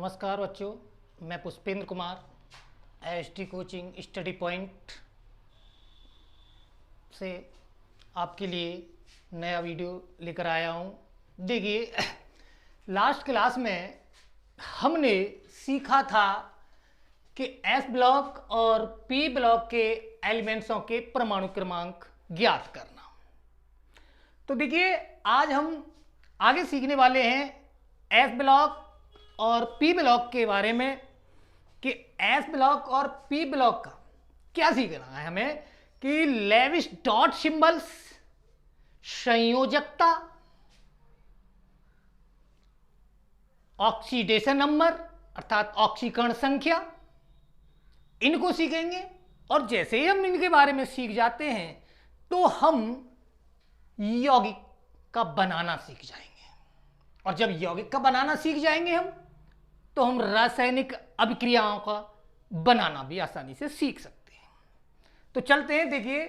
नमस्कार बच्चों, मैं Pushpendra Kumar ST coaching study point से आपके लिए नया वीडियो लेकर आया हूँ। देखिए, लास्ट क्लास में हमने सीखा था कि एस ब्लॉक और पी ब्लॉक के एलिमेंट्सों के परमाणु क्रमांक ज्ञात करना। तो देखिए, आज हम आगे सीखने वाले हैं एस ब्लॉक और पी ब्लॉक के बारे में कि एस ब्लॉक और पी ब्लॉक का क्या सीखना है हमें कि लेविस डॉट सिंबल्स, संयोजकता, ऑक्सीडेशन नंबर अर्थात ऑक्सीकरण संख्या, इनको सीखेंगे। और जैसे ही हम इनके बारे में सीख जाते हैं तो हम यौगिक का बनाना सीख जाएंगे। और जब यौगिक का बनाना सीख जाएंगे तो हम रासायनिक अभिक्रियाओं का बनाना भी आसानी से सीख सकते हैं। तो चलते हैं। देखिए,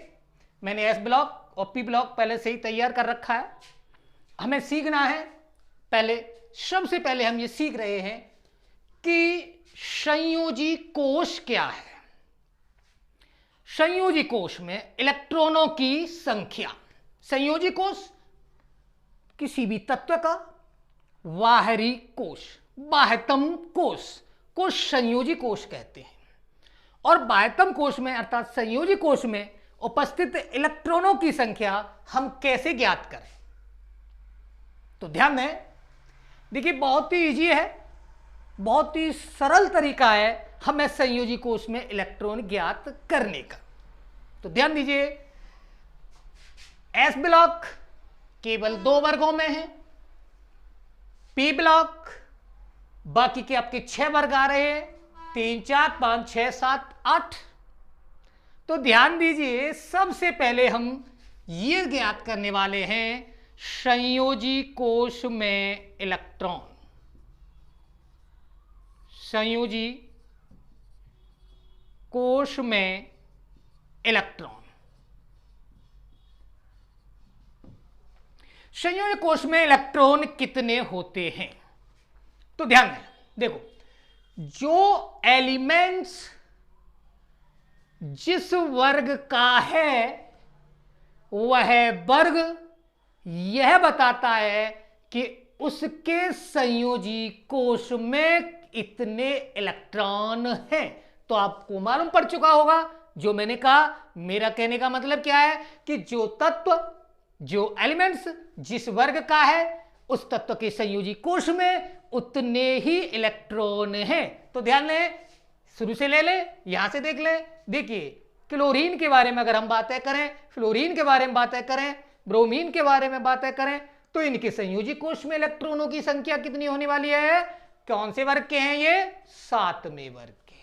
मैंने एस ब्लॉक और पी ब्लॉक पहले से ही तैयार कर रखा है। हमें सीखना है, सबसे पहले हम ये सीख रहे हैं कि संयोजी कोश क्या है। संयोजी कोश में इलेक्ट्रॉनों की संख्या। संयोजी कोश किसी भी तत्व का बाहरी कोश, बाह्यतम कोश को संयोजी कोश कहते हैं। और बाह्यतम कोश में अर्थात संयोजी कोश में उपस्थित इलेक्ट्रॉनों की संख्या हम कैसे ज्ञात करें? तो ध्यान दें, देखिए बहुत ही इजी है, बहुत ही सरल तरीका है हमें संयोजी कोश में इलेक्ट्रॉन ज्ञात करने का। तो ध्यान दीजिए, एस ब्लॉक केवल 2 वर्गों में है, पी ब्लॉक बाकी के आपके 6 वर्ग आ रहे हैं, 3, 4, 5, 6, 7, 8। तो ध्यान दीजिए, सबसे पहले हम ये ज्ञात करने वाले हैं संयोजी कोश में इलेक्ट्रॉन। संयोजी कोश में इलेक्ट्रॉन। संयोजी कोश में इलेक्ट्रॉन कितने होते हैं? तो ध्यान दें, देखो, जो एलिमेंट्स जिस वर्ग का है वह वर्ग यह बताता है कि उसके संयोजी कोश में इतने इलेक्ट्रॉन हैं। तो आपको मालूम पड़ चुका होगा जो मैंने कहा। मेरा कहने का मतलब क्या है कि जो तत्व, जो एलिमेंट्स जिस वर्ग का है उस तत्व के संयोजी कोश में उतने ही इलेक्ट्रॉन हैं। तो ध्यान लें, शुरू से ले ले, यहां से देख ले। देखिए, क्लोरीन के बारे में अगर हम बातें करें, फ्लोरीन के बारे में बातें करें, ब्रोमीन के बारे में बातें करें, तो इनके संयोजी कोश में इलेक्ट्रॉनों की संख्या कितनी होने वाली है? कौन से वर्ग के हैं ये? 7वें वर्ग के।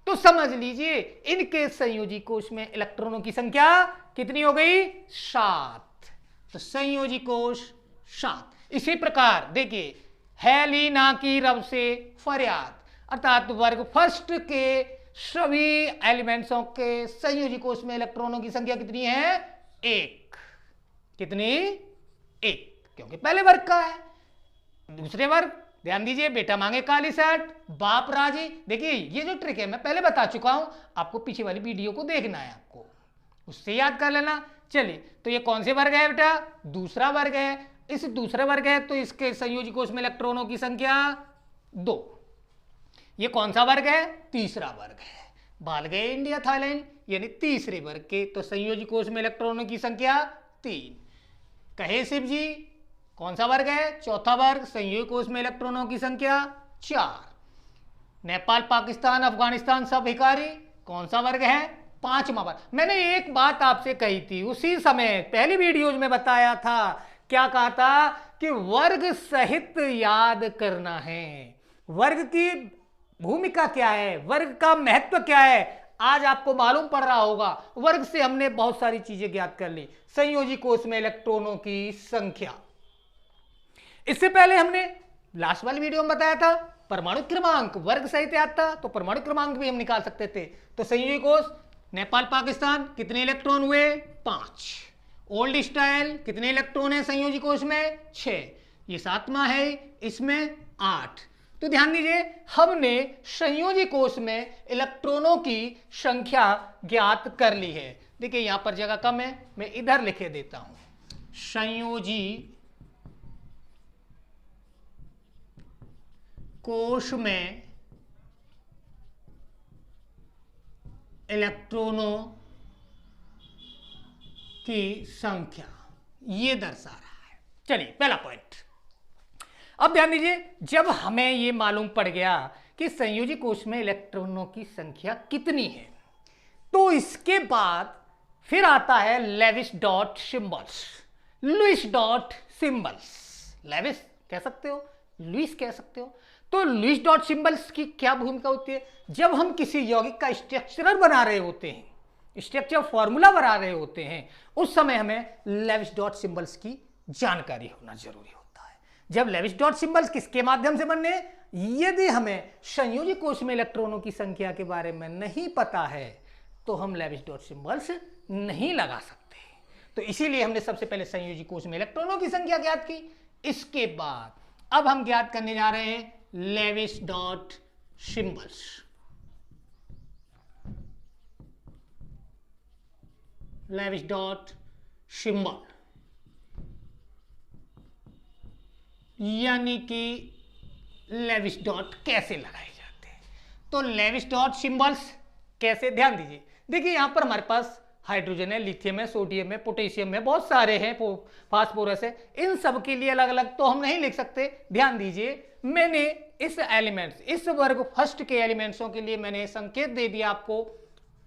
तो समझ लीजिए, इनके संयोजी कोश में इलेक्ट्रॉनों की संख्या कितनी हो गई? 7। तो संयोजी कोश 7। इसी प्रकार देखिए, हेलिना की रब से फरियाद अर्थात वर्ग फर्स्ट के सभी एलिमेंट्सों के संयोजी कोश में इलेक्ट्रॉनों की संख्या कितनी है? 1। कितनी? 1, क्योंकि पहले वर्ग का है। दूसरे वर्ग, ध्यान दीजिए, बेटा मांगे काली शर्ट, बाप राजी। देखिए, ये जो ट्रिक है मैं पहले बता चुका हूं, आपको पीछे वाली वीडियो को देखना है, आपको उससे याद कर लेना। चलिए, तो ये कौन से वर्ग है बेटा? दूसरा वर्ग है। इस दूसरे वर्ग है तो इसके संयोजी कोश में इलेक्ट्रॉनों की संख्या 2। ये कौन सा वर्ग है? तीसरा वर्ग है। बाल गए इंडिया थाईलैंड, यानी तीसरे वर्ग के। तो संयोजी कोश में इलेक्ट्रॉनों की संख्या 3। कहे शिव जी, कौन सा वर्ग है? चौथा वर्ग। संयोजी कोश में इलेक्ट्रॉनों की संख्या 4। नेपाल, पाकिस्तान, अफगानिस्तान सब भिखारी, कौन सा वर्ग है? 5वां वर्ग। मैंने एक बात आपसे कही थी उसी समय, पहली वीडियोज में बताया था। क्या कहा था? कि वर्ग सहित याद करना है। वर्ग की भूमिका क्या है, वर्ग का महत्व क्या है, आज आपको मालूम पड़ रहा होगा। वर्ग से हमने बहुत सारी चीजें ज्ञात कर ली। संयोजी कोश में इलेक्ट्रॉनों की संख्या। इससे पहले हमने लास्ट वाली वीडियो में बताया था परमाणु क्रमांक वर्ग सहित याद था, तो परमाणु क्रमांक भी हम निकाल सकते थे। तो संयोजी कोश नेपाल, पाकिस्तान कितने इलेक्ट्रॉन हुए? 5। ओल्ड स्टाइल कितने इलेक्ट्रॉन है संयोजी कोश में? 6। ये 7वां है, इसमें 8। तो ध्यान दीजिए, हमने संयोजी कोश में इलेक्ट्रॉनों की संख्या ज्ञात कर ली है। देखिए यहां पर जगह कम है, मैं इधर लिखे देता हूं, संयोजी कोश में इलेक्ट्रॉनों की संख्या ये दर्शा रहा है। चलिए पहला पॉइंट। अब ध्यान दीजिए, जब हमें ये मालूम पड़ गया कि संयोजी कोश में इलेक्ट्रॉनों की संख्या कितनी है, तो इसके बाद फिर आता है Lewis dot symbols, Lewis dot symbols. Lewis कह सकते हो, लुईस कह सकते हो। तो लुईस डॉट सिंबल्स की क्या भूमिका होती है? जब हम किसी यौगिक का स्ट्रक्चर बना रहे होते हैं, स्ट्रक्चर फॉर्मूला बना रहे होते हैं, उस समय हमें लेविस डॉट सिंबल्स की जानकारी होना जरूरी होता है। जब लेविस डॉट सिंबल्स किसके माध्यम से बनने? यदि हमें संयोजी कोश में इलेक्ट्रॉनों की संख्या के बारे में नहीं पता है तो हम लेविस डॉट सिंबल्स नहीं लगा सकते। तो इसीलिए हमने सबसे पहले संयोजी कोश में इलेक्ट्रॉनों की संख्या ज्ञात की। इसके बाद अब हम ज्ञात करने जा रहे हैं Lewis dot symbols. Lewis dot symbol यानी कि लेविस डॉट कैसे लगाए जाते हैं। तो लेविस डॉट सिंबल्स कैसे, ध्यान दीजिए। देखिए यहां पर हमारे पास हाइड्रोजन है, लिथियम है, सोडियम है, पोटेशियम है, बहुत सारे हैं, फास्फोरस है। इन सब के लिए अलग अलग तो हम नहीं लिख सकते। ध्यान दीजिए, मैंने इस एलिमेंट्स, इस वर्ग फर्स्ट के एलिमेंट्सों के लिए मैंने संकेत दे दिया आपको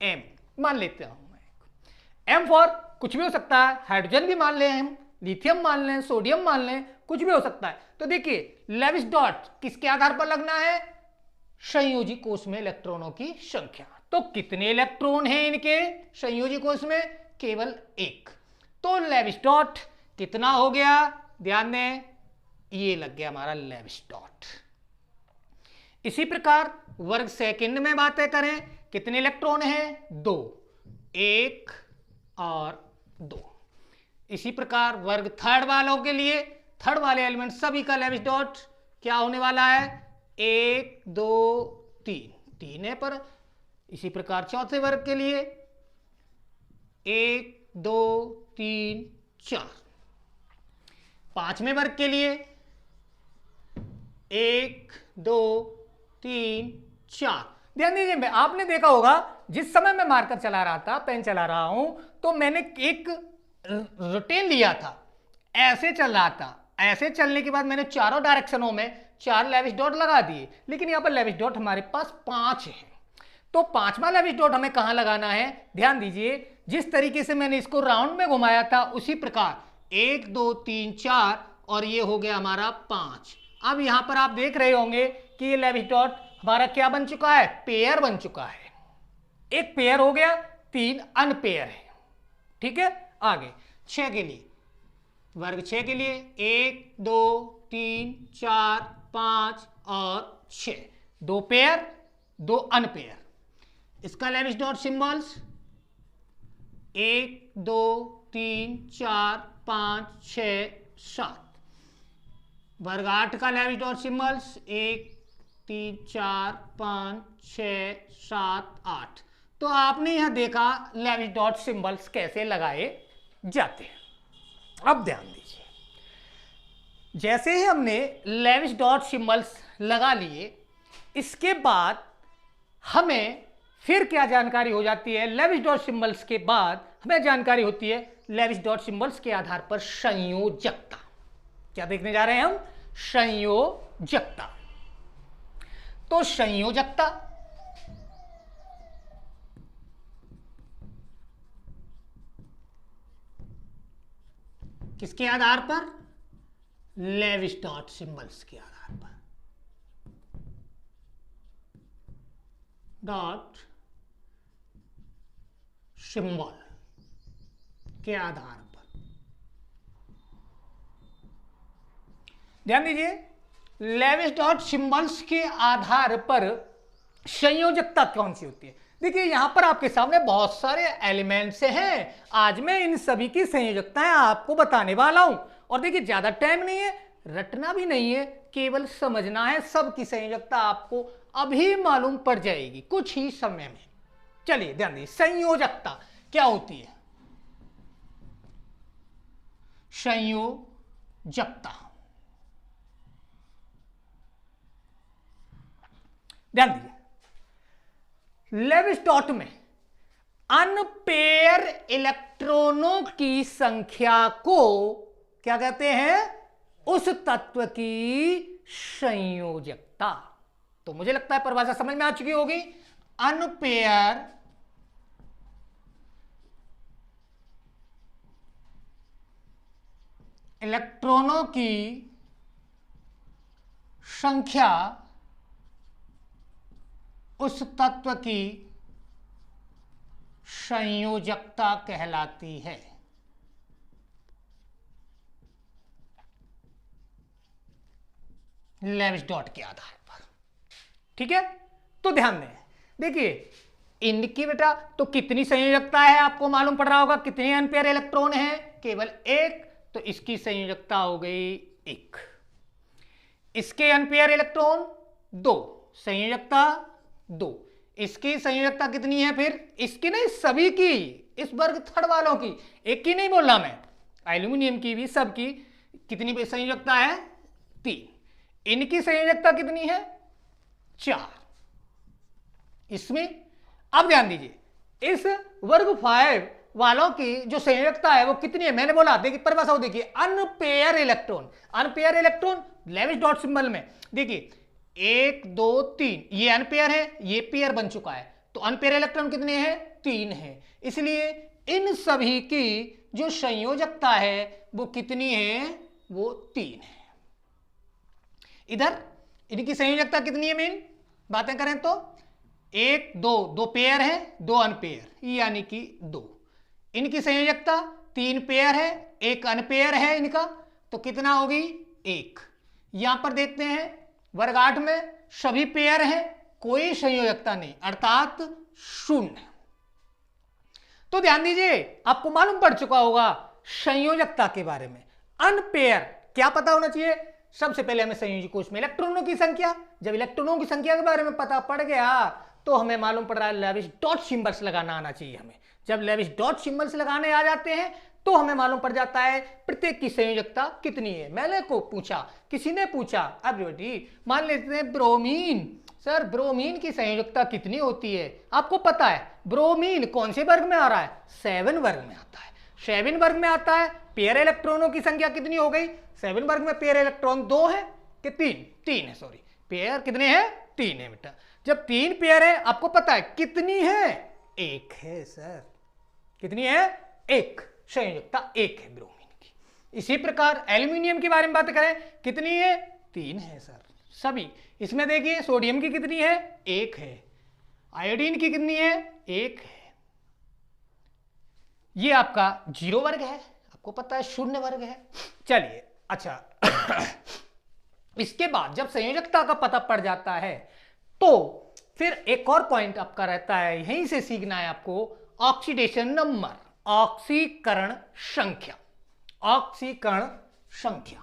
एम, मान लेते हूं मैं। एम फॉर कुछ भी हो सकता है, हाइड्रोजन भी मान लें हम, लिथियम मान लें, सोडियम मान लें, कुछ भी हो सकता है। तो देखिए लेविस डॉट किसके आधार पर लगना है? संयोजी कोश में इलेक्ट्रॉनों की संख्या। तो कितने इलेक्ट्रॉन हैं इनके संयोजी कोश में? केवल एक। तो लेविस डॉट कितना हो गया? ध्यान दें, ये लग गया हमारा लेविस डॉट। इसी प्रकार वर्ग सेकंड में बातें करें, कितने इलेक्ट्रॉन हैं? दो, एक और दो। इसी प्रकार वर्ग थर्ड वालों के लिए, थर्ड वाले एलिमेंट सभी का लेविस डॉट क्या होने वाला है? एक, दो, तीन, तीन है पर। इसी प्रकार चौथे वर्ग के लिए एक, दो, तीन, चार। पांचवें वर्ग के लिए एक, दो, तीन, चार। ध्यान दीजिए, आपने देखा होगा जिस समय मैं मार्कर चला रहा था, पेन चला रहा हूं, तो मैंने एक रुटीन लिया था, ऐसे चल रहा था। ऐसे चलने के बाद मैंने चारों डायरेक्शनों में चार लेविस डॉट लगा दिए, लेकिन यहां पर लेविस डॉट हमारे पास 5 है। तो पांचवा लेविस डॉट हमें कहां लगाना है? ध्यान दीजिए, जिस तरीके से मैंने इसको राउंड में घुमाया था उसी प्रकार 1, 2, 3, 4 और ये हो गया हमारा 5। अब यहां पर आप देख रहे होंगे कि ये लेविस डॉट हमारा क्या बन चुका है? पेयर बन चुका है। एक पेयर हो गया, 3 अनपेयर है। ठीक है, आगे 6 के लिए, वर्ग 6 के लिए 1, 2, 3, 4, 5 और 6, 2 पेयर, 2 अनपेयर। इसका लेविस डॉट सिंबल्स 1, 2, 3, 4, 5, 6, 7। वर्ग 8 का लेविस डॉट सिंबल्स 1, 3, 4, 5, 6, 7, 8। तो आपने यहां देखा लेविस डॉट सिंबल्स कैसे लगाए जाते हैं। अब ध्यान दीजिए, जैसे ही हमने लेविस डॉट सिंबल्स लगा लिए, इसके बाद हमें फिर क्या जानकारी हो जाती है? लेविस डॉट सिंबल्स के बाद हमें जानकारी होती है लेविस डॉट सिंबल्स के आधार पर संयोजकता। क्या देखने जा रहे हैं हम? संयोजकता। तो संयोजकता किसके आधार पर? लेविस डॉट सिंबल्स के आधार पर। डॉट सिंबल के आधार पर। ध्यान दीजिए, लेविस डॉट सिंबल्स के आधार पर संयोजकता कौन सी होती है? देखिए यहां पर आपके सामने बहुत सारे एलिमेंट्स हैं। आज मैं इन सभी की संयोजकताएं आपको बताने वाला हूं। और देखिए ज्यादा टाइम नहीं है, रटना भी नहीं है, केवल समझना है, सब की संयोजकता आपको अभी मालूम पड़ जाएगी कुछ ही समय में। चलिए ध्यान दीजिए, संयोजकता क्या होती है? संयोजकता, ध्यान दीजिए, लेविस्टॉट में अनपेयर इलेक्ट्रॉनों की संख्या को क्या कहते हैं? उस तत्व की संयोजकता। तो मुझे लगता है परिभाषा समझ में आ चुकी होगी। अनपेयर इलेक्ट्रॉनों की संख्या उस तत्व की संयोजकता कहलाती है। लेविस-डॉट के आधार पर, ठीक है। तो ध्यान दें, देखिए इनकी बेटा तो कितनी संयोजकता है आपको मालूम पड़ रहा होगा, कितने एम्पियर इलेक्ट्रॉन है? केवल एक, तो इसकी संयोजकता हो गई 1। इसके एम्पियर इलेक्ट्रॉन 2, संयोजकता 2। इसकी संयोजकता कितनी है फिर? इसकी नहीं, सभी की, इस वर्ग थर्ड वालों की, एक की नहीं बोल रहा मैं, एल्यूमिनियम की भी, सब की कितनी संयोजकता है? 3। इनकी संयोजकता कितनी है? 4। इसमें अब ध्यान दीजिए, इस वर्ग 5 वालों की जो संयोजकता है वो कितनी है? मैंने बोला, देखिए परिभाषा देखिए, unpaired electron. Unpaired electron Lewis dot symbol में देखिए 1 2 3, ये अनपेयर है, ये पेयर बन चुका है, तो अनपेयर इलेक्ट्रॉन कितने हैं? 3 है। इसलिए इन सभी की जो संयोजकता है वो कितनी है? वो 3 है। इधर इनकी संयोजकता कितनी है? मेन बातें करें तो 1 2, 2 पेयर है, 2 अनपेयर, यानी कि 2। इनकी संयोजकता 3 पेयर है, 1 अनपेयर है इनका, तो कितना होगी? 1। यहां पर देखते हैं वर्ग 8 में सभी पेयर हैं, कोई संयोजकता नहीं, अर्थात 0। तो ध्यान दीजिए, आपको मालूम पड़ चुका होगा संयोजकता के बारे में। अनपेयर क्या पता होना चाहिए? सबसे पहले हमें संयोजी कोश में इलेक्ट्रॉनों की संख्या, जब इलेक्ट्रॉनों की संख्या के बारे में पता पड़ गया तो हमें मालूम पड़ रहा है लेविस डॉट सिंबल्स लगाना आना चाहिए हमें। जब लेविस डॉट सिंबल्स लगाने आ जाते हैं तो हमें मालूम पड़ जाता है प्रत्येक की संयोजकता कितनी है। मैंने को पूछा, किसी ने पूछा, अब बेटी मान लेते हैं ब्रोमीन, सर ब्रोमीन की संयोजकता कितनी होती है? आपको पता है ब्रोमीन कौन से वर्ग में आ रहा है? 7 वर्ग में आता है। 7 वर्ग में आता है। पेयर इलेक्ट्रॉनों की संख्या कितनी हो गई? 7 वर्ग में पेयर इलेक्ट्रॉन 2 है कि 3 है, सॉरी, पेयर कितने हैं? 3 है बेटा। जब 3 पेयर है, आपको पता है कितनी है? 1 है सर। कितनी है? 1। संयोजकता 1 है ब्रोमीन की। इसी प्रकार एल्यूमिनियम के बारे में बात करें, कितनी है? 3 है सर सभी। इसमें देखिए सोडियम की कितनी है? 1 है। आयोडीन की कितनी है? 1 है। ये आपका 0 वर्ग है, आपको पता है 0 वर्ग है। चलिए अच्छा इसके बाद जब संयोजकता का पता पड़ जाता है तो फिर एक और पॉइंट आपका रहता है, यहीं से सीखना है आपको, ऑक्सीडेशन नंबर, ऑक्सीकरण संख्या। ऑक्सीकरण संख्या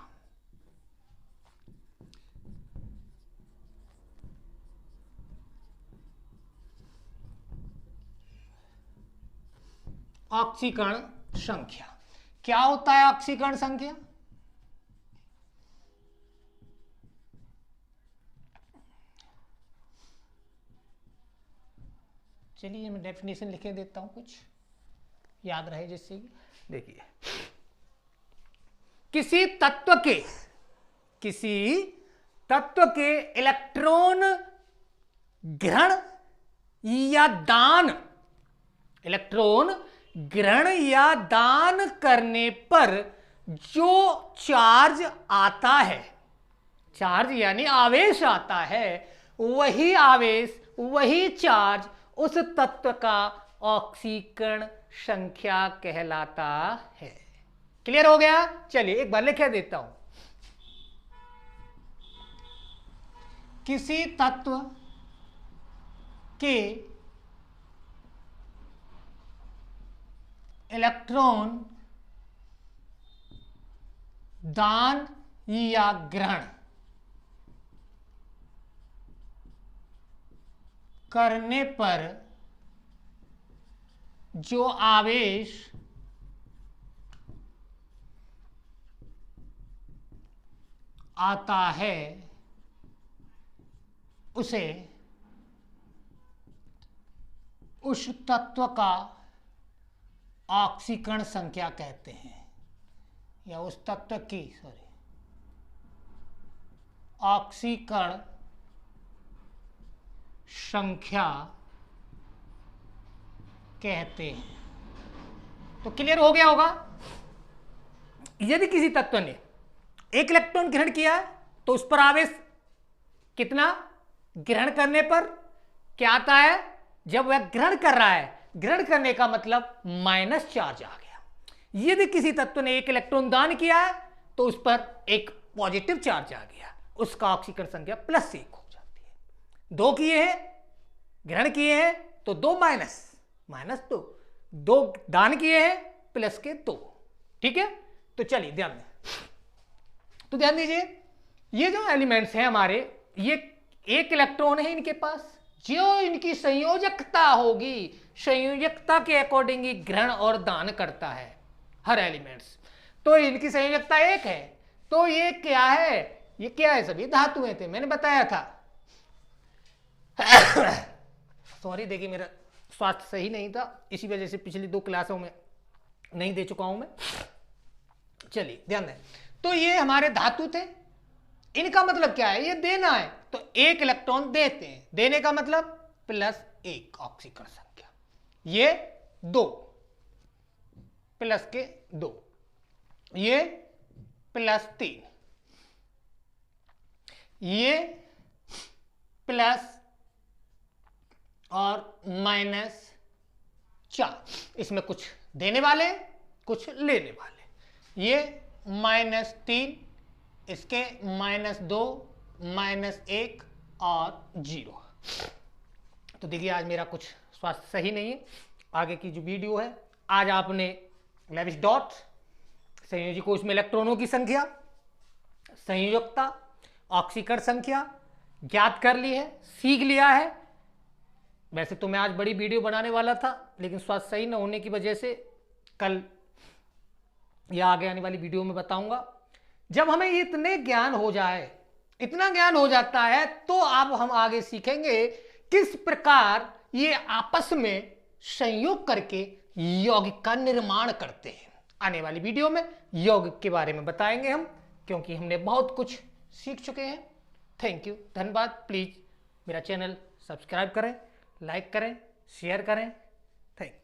ऑक्सीकरण संख्या क्या होता है? ऑक्सीकरण संख्या चलिए मैं डेफिनेशन लिखे देता हूं, कुछ याद रहे जिससे। देखिए किसी तत्व के इलेक्ट्रॉन ग्रहण या दान, इलेक्ट्रॉन ग्रहण या दान करने पर जो चार्ज आता है, चार्ज यानी आवेश आता है, वही आवेश, वही चार्ज उस तत्व का ऑक्सीकरण संख्या कहलाता है। क्लियर हो गया? चलिए एक बार लिख देता हूं। किसी तत्व के इलेक्ट्रॉन दान या ग्रहण करने पर जो आवेश आता है उसे उस तत्व का ऑक्सीकरण संख्या कहते हैं, या उस तत्व की ऑक्सीकरण संख्या कहते हैं। तो क्लियर हो गया होगा। यदि किसी तत्व ने एक इलेक्ट्रॉन ग्रहण किया है तो उस पर आवेश कितना, ग्रहण करने पर क्या आता है, जब वह ग्रहण कर रहा है, ग्रहण करने का मतलब माइनस चार्ज आ गया। यदि किसी तत्व ने एक इलेक्ट्रॉन दान किया है तो उस पर एक पॉजिटिव चार्ज आ गया, उसका ऑक्सीकरण संख्या +1 हो जाती है। 2 किए हैं, ग्रहण किए हैं तो 2 -2, 2 दान किए हैं +2। ठीक है, तो चलिए ध्यान दीजिए, ये जो एलिमेंट्स हैं हमारे, ये एक इलेक्ट्रॉन है इनके पास, जो इनकी संयोजकता होगी, संयोजकता के अकॉर्डिंग ही ग्रहण और दान करता है हर एलिमेंट्स। तो इनकी संयोजकता 1 है, तो ये क्या है, ये क्या है, सभी धातुएं थे, मैंने बताया था। सॉरी, देखिए मेरा स्वास्थ्य सही नहीं था, इसी वजह से पिछली 2 क्लासों में नहीं दे चुका हूं मैं। चलिए ध्यान दें, तो ये हमारे धातु थे, इनका मतलब क्या है, ये देना है तो 1 इलेक्ट्रॉन देते हैं, देने का मतलब +1 ऑक्सीकरण संख्या, ये 2 +2, ये +3, ये प्लस और -4, इसमें कुछ देने वाले कुछ लेने वाले, ये -3, इसके -2, -1 और 0। तो देखिए आज मेरा कुछ स्वास्थ्य सही नहीं है, आगे की जो वीडियो है, आज आपने लेविस डॉट, संयोजी कोश में इलेक्ट्रॉनों की संख्या, संयोजकता, ऑक्सीकरण संख्या ज्ञात कर ली है, सीख लिया है। वैसे तो मैं आज बड़ी वीडियो बनाने वाला था, लेकिन स्वास्थ्य सही न होने की वजह से कल या आगे आने वाली वीडियो में बताऊंगा। जब हमें इतने ज्ञान हो जाए, इतना ज्ञान हो जाता है, तो अब हम आगे सीखेंगे किस प्रकार ये आपस में संयोग करके यौगिक का निर्माण करते हैं। आने वाली वीडियो में यौगिक के बारे में बताएंगे हम, क्योंकि हमने बहुत कुछ सीख चुके हैं। थैंक यू, धन्यवाद। प्लीज मेरा चैनल सब्सक्राइब करें, लाइक करें, शेयर करें। Thank you.